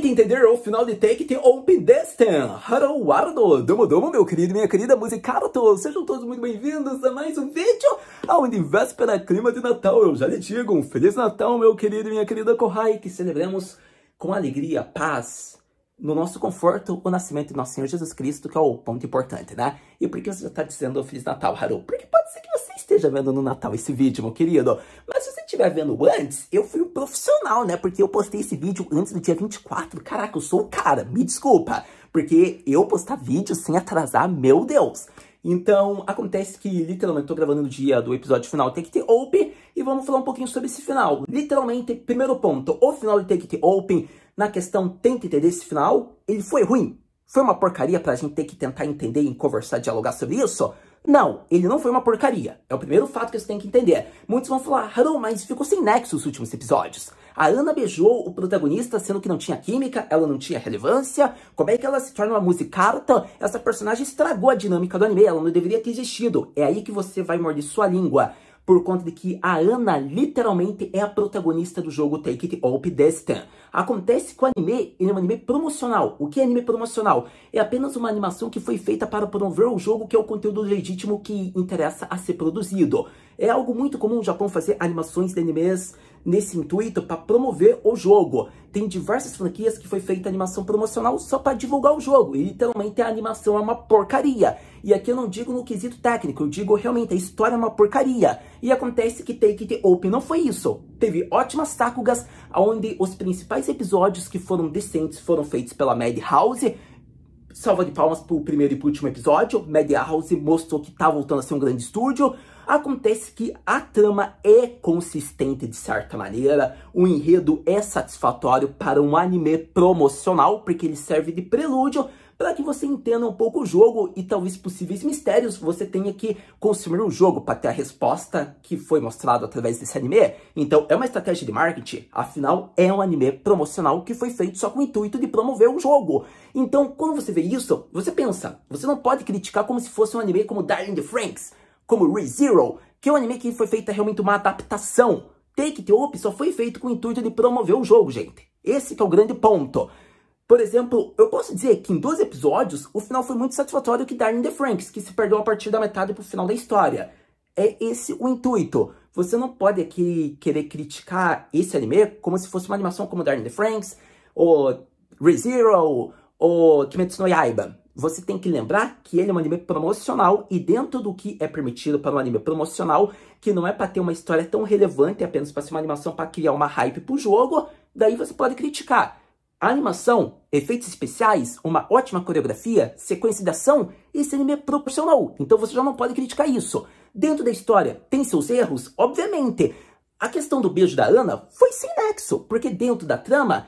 tente entender o final de Take It Open Destin. Hello, Ardo, domo, meu querido e minha querida musicato. Sejam todos muito bem-vindos a mais um vídeo onde em véspera clima de Natal eu já lhe digo um Feliz Natal, meu querido e minha querida Kohai, que celebremos com alegria, paz, no nosso conforto, o nascimento de nosso Senhor Jesus Cristo, que é o ponto importante, né? E por que você já está dizendo Feliz Natal, Haru? Porque pode ser que você esteja vendo no Natal esse vídeo, meu querido. Mas se você estiver vendo antes, eu fui um profissional, né? Porque eu postei esse vídeo antes do dia 24. Caraca, eu sou o cara, me desculpa. Porque eu postar vídeo sem atrasar, meu Deus. Então, acontece que, literalmente, eu tô gravando no dia do episódio final Take It Open e vamos falar um pouquinho sobre esse final. Literalmente, primeiro ponto, o final de Take It Open, na questão tenta entender esse final, ele foi ruim? Foi uma porcaria pra gente ter que tentar entender e conversar, dialogar sobre isso? Não, ele não foi uma porcaria. É o primeiro fato que você tem que entender. Muitos vão falar, Haru, mas ficou sem nexo os últimos episódios. A Ana beijou o protagonista sendo que não tinha química, ela não tinha relevância. Como é que ela se torna uma musicarta? Essa personagem estragou a dinâmica do anime, ela não deveria ter existido. É aí que você vai morder sua língua. Por conta de que a Ana literalmente é a protagonista do jogo Take It Open Destin. Acontece que o anime, ele é um anime promocional. O que é anime promocional? É apenas uma animação que foi feita para promover o jogo, que é o conteúdo legítimo que interessa a ser produzido. É algo muito comum no Japão fazer animações de animes nesse intuito para promover o jogo. Tem diversas franquias que foi feita animação promocional só para divulgar o jogo. E literalmente a animação é uma porcaria. E aqui eu não digo no quesito técnico, eu digo realmente a história é uma porcaria. E acontece que Take It Open não foi isso. Teve ótimas sakugas, onde os principais episódios que foram decentes foram feitos pela Madhouse. Salva de palmas pro primeiro e pro último episódio. Madhouse mostrou que tá voltando a ser um grande estúdio. Acontece que a trama é consistente de certa maneira, o enredo é satisfatório para um anime promocional, porque ele serve de prelúdio para que você entenda um pouco o jogo e talvez possíveis mistérios você tenha que consumir o jogo para ter a resposta que foi mostrado através desse anime. Então é uma estratégia de marketing, afinal é um anime promocional que foi feito só com o intuito de promover o jogo. Então quando você vê isso, você pensa, você não pode criticar como se fosse um anime como Darling in the Franxx, como Re:Zero, que é um anime que foi feita realmente uma adaptação. Take It Open só foi feito com o intuito de promover o jogo, gente. Esse que é o grande ponto. Por exemplo, eu posso dizer que em 2 episódios, o final foi muito satisfatório que Darling in the Franxx, que se perdeu a partir da metade pro final da história. É esse o intuito. Você não pode aqui querer criticar esse anime como se fosse uma animação como Darling in the Franxx, ou Re:Zero, ou Kimetsu no Yaiba. Você tem que lembrar que ele é um anime promocional e dentro do que é permitido para um anime promocional, que não é para ter uma história tão relevante, é apenas para ser uma animação para criar uma hype pro jogo, daí você pode criticar. A animação, efeitos especiais, uma ótima coreografia, sequência de ação, esse anime é proporcional, então você já não pode criticar isso. Dentro da história, tem seus erros? Obviamente. A questão do beijo da Ana foi sem nexo, porque dentro da trama,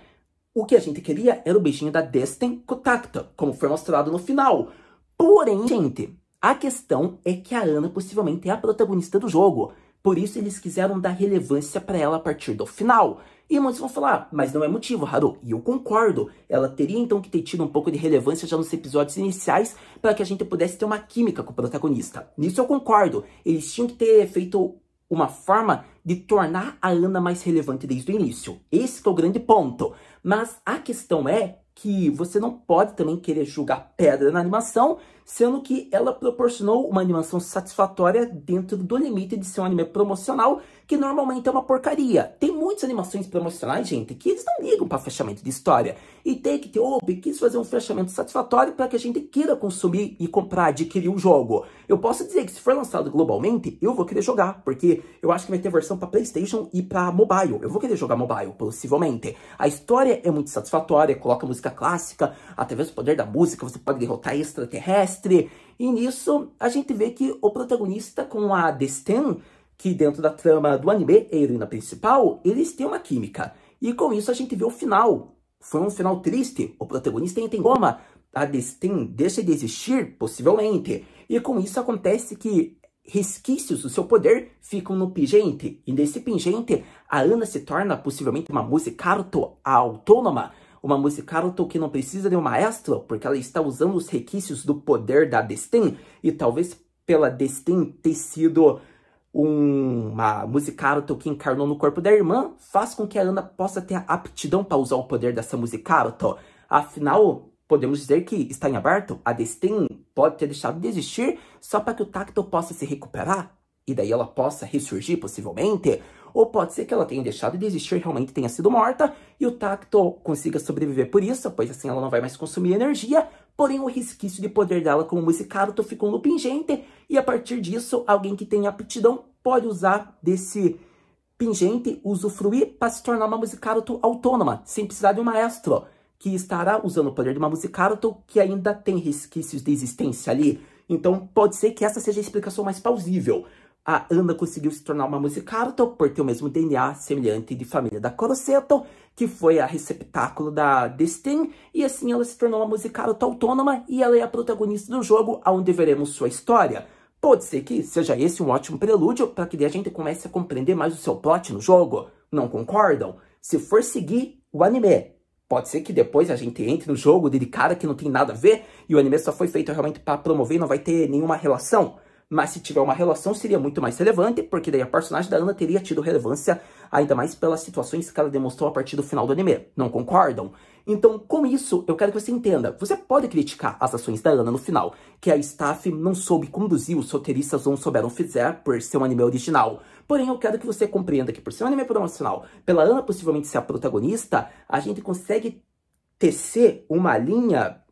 o que a gente queria era o beijinho da Destin com o Tacta, como foi mostrado no final. Porém, gente, a questão é que a Ana possivelmente é a protagonista do jogo. Por isso eles quiseram dar relevância para ela a partir do final. E muitos vão falar, mas não é motivo, Haru. E eu concordo. Ela teria então que ter tido um pouco de relevância já nos episódios iniciais para que a gente pudesse ter uma química com o protagonista. Nisso eu concordo. Eles tinham que ter feito uma forma de tornar a Ana mais relevante desde o início. Esse que é o grande ponto. Mas a questão é que você não pode também querer julgar pedra na animação, sendo que ela proporcionou uma animação satisfatória dentro do limite de ser um anime promocional, que normalmente é uma porcaria. Tem muitas animações promocionais, gente, que eles não ligam para fechamento de história. E Take It Open quis fazer um fechamento satisfatório para que a gente queira consumir e comprar, adquirir o jogo. Eu posso dizer que se for lançado globalmente, eu vou querer jogar, porque eu acho que vai ter versão para PlayStation e para mobile. Eu vou querer jogar mobile, possivelmente. A história é muito satisfatória, coloca música clássica, através do poder da música você pode derrotar extraterrestre. E nisso a gente vê que o protagonista com a Destin, que dentro da trama do anime é a heroína principal, eles têm uma química. E com isso a gente vê o final. Foi um final triste. O protagonista entra em coma. A Destin deixa de existir, possivelmente. E com isso acontece que resquícios do seu poder ficam no pingente. E nesse pingente, a Ana se torna possivelmente uma musicarto autônoma. Uma musicarto que não precisa de um maestro, porque ela está usando os resquícios do poder da Destin. E talvez pela Destin ter sido uma Musicaroto que encarnou no corpo da irmã faz com que a Ana possa ter a aptidão para usar o poder dessa Musicaroto. Afinal, podemos dizer que está em aberto, a Destin pode ter deixado de existir só para que o Tacto possa se recuperar e daí ela possa ressurgir possivelmente. Ou pode ser que ela tenha deixado de existir e realmente tenha sido morta e o Tacto consiga sobreviver por isso, pois assim ela não vai mais consumir energia. Porém, o resquício de poder dela como Musicaroto ficou no pingente e a partir disso, alguém que tem aptidão pode usar desse pingente, usufruir para se tornar uma Musicaroto autônoma, sem precisar de um maestro, que estará usando o poder de uma Musicaroto que ainda tem resquícios de existência ali. Então, pode ser que essa seja a explicação mais plausível. A Ana conseguiu se tornar uma Musicaroto por ter o mesmo DNA semelhante de família da Coroceto, que foi a receptáculo da Destin, e assim ela se tornou uma Musicaroto autônoma e ela é a protagonista do jogo, onde veremos sua história. Pode ser que seja esse um ótimo prelúdio para que a gente comece a compreender mais o seu plot no jogo. Não concordam? Se for seguir o anime, pode ser que depois a gente entre no jogo de cara que não tem nada a ver e o anime só foi feito realmente para promover e não vai ter nenhuma relação. Mas se tiver uma relação, seria muito mais relevante, porque daí a personagem da Ana teria tido relevância, ainda mais pelas situações que ela demonstrou a partir do final do anime. Não concordam? Então, com isso, eu quero que você entenda. Você pode criticar as ações da Ana no final, que a staff não soube conduzir, os roteiristas não souberam fazer por ser um anime original. Porém, eu quero que você compreenda que por ser um anime promocional, pela Ana possivelmente ser a protagonista, a gente consegue tecer uma linha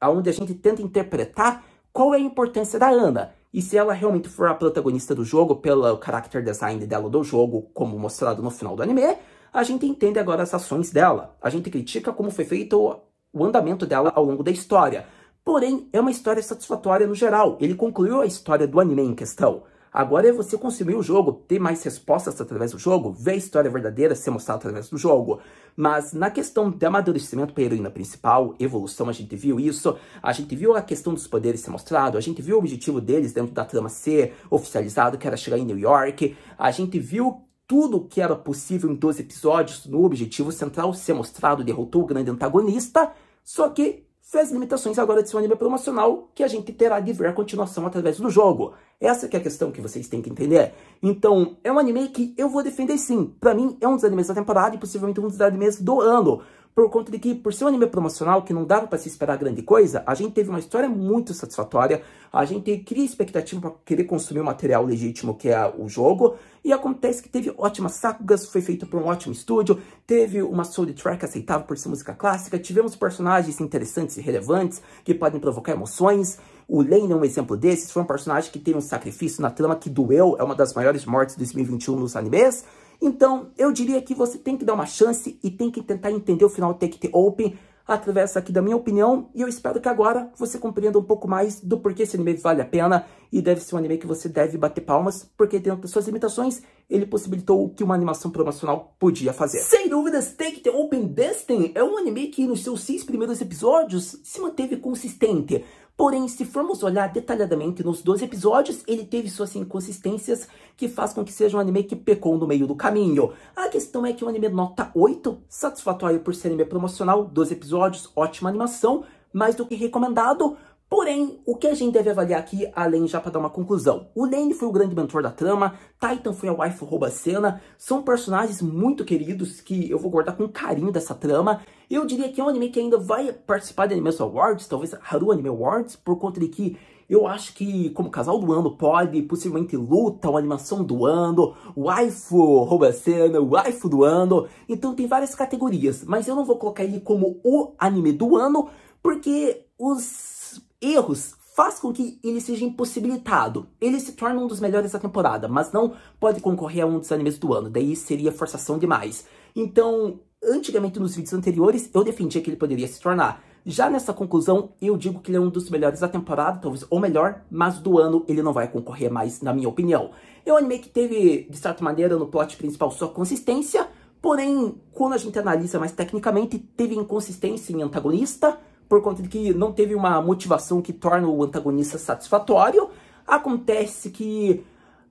onde a gente tenta interpretar qual é a importância da Ana. E se ela realmente for a protagonista do jogo, pelo character design dela do jogo, como mostrado no final do anime, a gente entende agora as ações dela. A gente critica como foi feito o andamento dela ao longo da história. Porém, é uma história satisfatória no geral. Ele concluiu a história do anime em questão. Agora é você consumir o jogo, ter mais respostas através do jogo, ver a história verdadeira ser mostrada através do jogo. Mas na questão de amadurecimento para a heroína principal, evolução, a gente viu isso. A gente viu a questão dos poderes ser mostrado. A gente viu o objetivo deles dentro da trama ser oficializado, que era chegar em New York. A gente viu tudo que era possível em 12 episódios no objetivo central ser mostrado, derrotou o grande antagonista. Só que fez limitações agora de seu anime promocional, que a gente terá de ver a continuação através do jogo. Essa que é a questão que vocês têm que entender. Então, é um anime que eu vou defender sim. Pra mim, é um dos animes da temporada e possivelmente um dos animes do ano. Por conta de que, por ser um anime promocional que não dava pra se esperar grande coisa, a gente teve uma história muito satisfatória, a gente cria expectativa pra querer consumir o material legítimo que é o jogo, e acontece que teve ótimas sagas, foi feito por um ótimo estúdio, teve uma soundtrack aceitável por ser música clássica, tivemos personagens interessantes e relevantes que podem provocar emoções. O Lane é um exemplo desses, foi um personagem que teve um sacrifício na trama que doeu, é uma das maiores mortes de 2021 nos animes. Então, eu diria que você tem que dar uma chance e tem que tentar entender o final Take It Open através aqui da minha opinião. E eu espero que agora você compreenda um pouco mais do porquê esse anime vale a pena e deve ser um anime que você deve bater palmas, porque dentro das suas limitações, ele possibilitou o que uma animação promocional podia fazer. Sem dúvidas, Take It Open Destin é um anime que nos seus 6 primeiros episódios se manteve consistente. Porém, se formos olhar detalhadamente nos 12 episódios, ele teve suas inconsistências que faz com que seja um anime que pecou no meio do caminho. A questão é que o anime nota 8, satisfatório por ser anime promocional, 12 episódios, ótima animação, mais do que recomendado. Porém, o que a gente deve avaliar aqui, além já para dar uma conclusão? O Lane foi o grande mentor da trama, Titan foi a waifu rouba-cena, são personagens muito queridos que eu vou guardar com carinho dessa trama. Eu diria que é um anime que ainda vai participar de Anime Awards, talvez Haru Anime Awards, por conta de que eu acho que como casal do ano pode, possivelmente luta, uma animação do ano, waifu rouba-cena, waifu do ano. Então tem várias categorias, mas eu não vou colocar ele como o anime do ano, porque os erros faz com que ele seja impossibilitado. Ele se torna um dos melhores da temporada, mas não pode concorrer a um dos animes do ano. Daí seria forçação demais. Então, antigamente nos vídeos anteriores, eu defendia que ele poderia se tornar. Já nessa conclusão, eu digo que ele é um dos melhores da temporada, talvez o melhor, mas do ano ele não vai concorrer mais, na minha opinião. É um anime que teve, de certa maneira, no plot principal sua consistência, porém, quando a gente analisa mais tecnicamente, teve inconsistência em antagonista, por conta de que não teve uma motivação que torna o antagonista satisfatório. Acontece que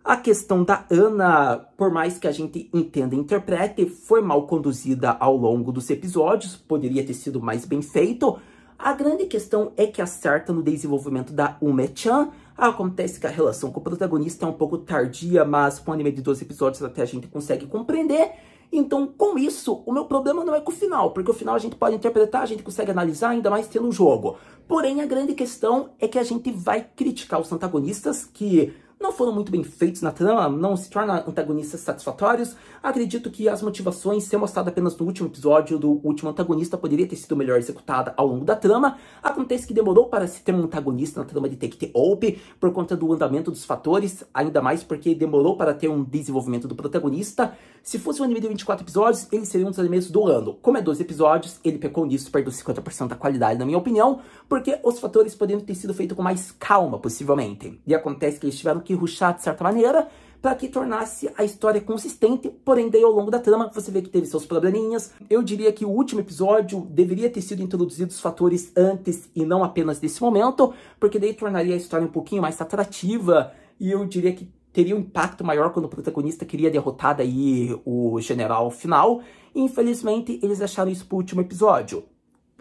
a questão da Ana, por mais que a gente entenda e interprete, foi mal conduzida ao longo dos episódios, poderia ter sido mais bem feito. A grande questão é que acerta no desenvolvimento da Ume-chan. Acontece que a relação com o protagonista é um pouco tardia, mas com um anime de 12 episódios até a gente consegue compreender. Então, com isso, o meu problema não é com o final, porque o final a gente pode interpretar, a gente consegue analisar, ainda mais tendo o jogo. Porém, a grande questão é que a gente vai criticar os antagonistas que não foram muito bem feitos na trama, não se tornam antagonistas satisfatórios. Acredito que as motivações ser mostradas apenas no último episódio do último antagonista poderia ter sido melhor executada ao longo da trama. Acontece que demorou para se ter um antagonista na trama de Take the Ope por conta do andamento dos fatores, ainda mais porque demorou para ter um desenvolvimento do protagonista. Se fosse um anime de 24 episódios, ele seria um dos animes do ano. Como é 12 episódios, ele pecou nisso, perdeu 50% da qualidade, na minha opinião, porque os fatores poderiam ter sido feitos com mais calma, possivelmente. E acontece que eles tiveram que rushar de certa maneira, para que tornasse a história consistente, porém daí ao longo da trama você vê que teve seus probleminhas. Eu diria que o último episódio deveria ter sido introduzido os fatores antes e não apenas nesse momento, porque daí tornaria a história um pouquinho mais atrativa, e eu diria que teria um impacto maior quando o protagonista queria derrotar daí o general final. E infelizmente eles acharam isso pro último episódio.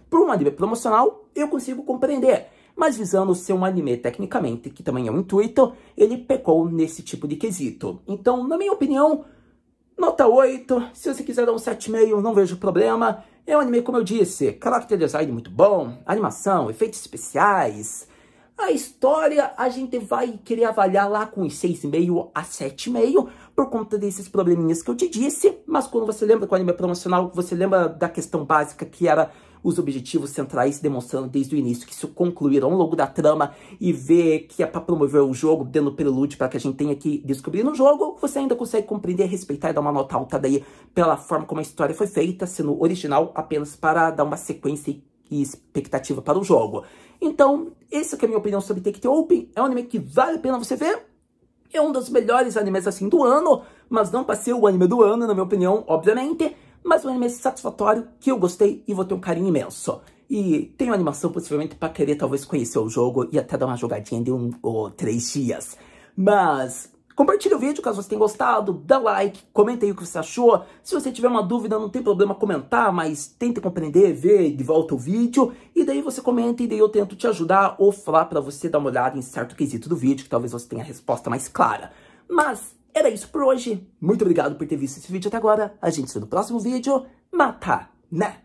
Por um anime promocional, eu consigo compreender. Mas visando ser um anime tecnicamente, que também é um intuito, ele pecou nesse tipo de quesito. Então, na minha opinião, nota 8. Se você quiser dar um 7,5, não vejo problema. É um anime, como eu disse, character design muito bom, animação, efeitos especiais. A história a gente vai querer avaliar lá com uns 6,5 a 7,5 por conta desses probleminhas que eu te disse. Mas quando você lembra que o anime é promocional, você lembra da questão básica que era os objetivos centrais, demonstrando desde o início que isso concluíram ao longo da trama, e ver que é para promover o jogo, dando prelúdio para que a gente tenha que descobrir no jogo, você ainda consegue compreender, respeitar e dar uma nota alta daí pela forma como a história foi feita, sendo original apenas para dar uma sequência e expectativa para o jogo. Então, essa que é a minha opinião sobre Take the Open. É um anime que vale a pena você ver. É um dos melhores animes assim do ano, mas não para ser o anime do ano, na minha opinião, obviamente. Mas um anime satisfatório, que eu gostei e vou ter um carinho imenso. E tem uma animação possivelmente para querer talvez conhecer o jogo e até dar uma jogadinha de 1 ou 3 dias. Mas compartilhe o vídeo caso você tenha gostado, dá like, comenta aí o que você achou. Se você tiver uma dúvida, não tem problema comentar, mas tente compreender, ver de volta o vídeo. E daí você comenta e daí eu tento te ajudar ou falar para você dar uma olhada em certo quesito do vídeo, que talvez você tenha a resposta mais clara. Mas era isso por hoje. Muito obrigado por ter visto esse vídeo até agora. A gente se vê no próximo vídeo. Mata, né?